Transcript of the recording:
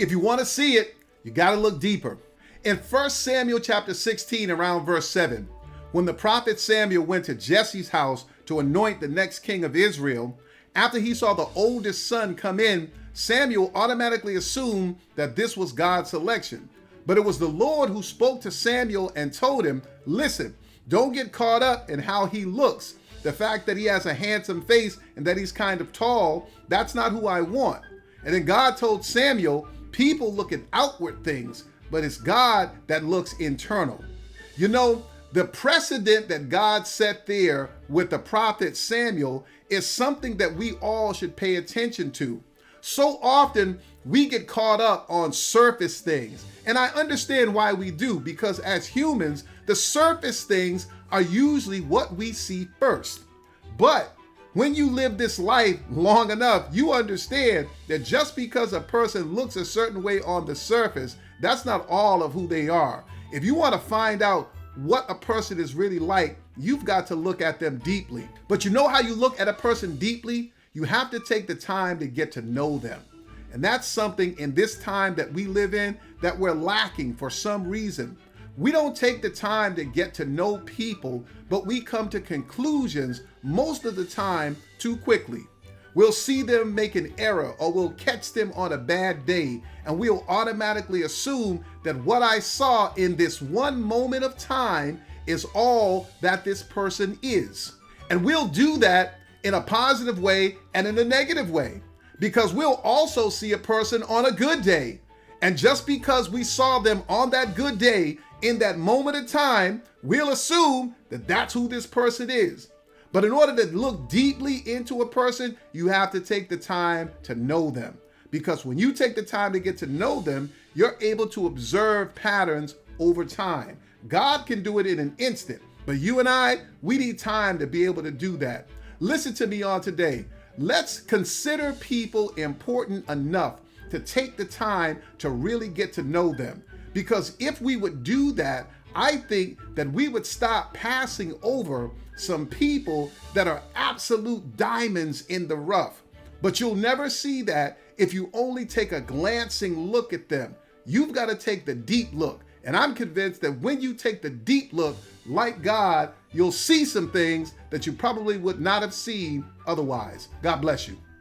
If you want to see it, you got to look deeper. In 1 Samuel chapter 16, around verse 7, when the prophet Samuel went to Jesse's house to anoint the next king of Israel, after he saw the oldest son come in, Samuel automatically assumed that this was God's selection. But it was the Lord who spoke to Samuel and told him, listen, don't get caught up in how he looks. The fact that he has a handsome face and that he's kind of tall, that's not who I want. And then God told Samuel, people look at outward things, but it's God that looks internal. You know, the precedent that God set there with the prophet Samuel is something that we all should pay attention to. So often we get caught up on surface things. And I understand why we do, because as humans, the surface things are usually what we see first. But when you live this life long enough, you understand that just because a person looks a certain way on the surface, that's not all of who they are. If you want to find out what a person is really like, you've got to look at them deeply. But you know how you look at a person deeply? You have to take the time to get to know them. And that's something in this time that we live in that we're lacking for some reason. We don't take the time to get to know people, but we come to conclusions most of the time too quickly. We'll see them make an error, or we'll catch them on a bad day, and we'll automatically assume that what I saw in this one moment of time is all that this person is. And we'll do that in a positive way and in a negative way, because we'll also see a person on a good day. And just because we saw them on that good day in that moment of time, we'll assume that that's who this person is. But in order to look deeply into a person, you have to take the time to know them. Because when you take the time to get to know them, you're able to observe patterns over time. God can do it in an instant, but you and I, we need time to be able to do that. Listen to me on today. Let's consider people important enough to take the time to really get to know them. Because if we would do that, I think that we would stop passing over some people that are absolute diamonds in the rough. But you'll never see that if you only take a glancing look at them. You've got to take the deep look. And I'm convinced that when you take the deep look, like God, you'll see some things that you probably would not have seen otherwise. God bless you.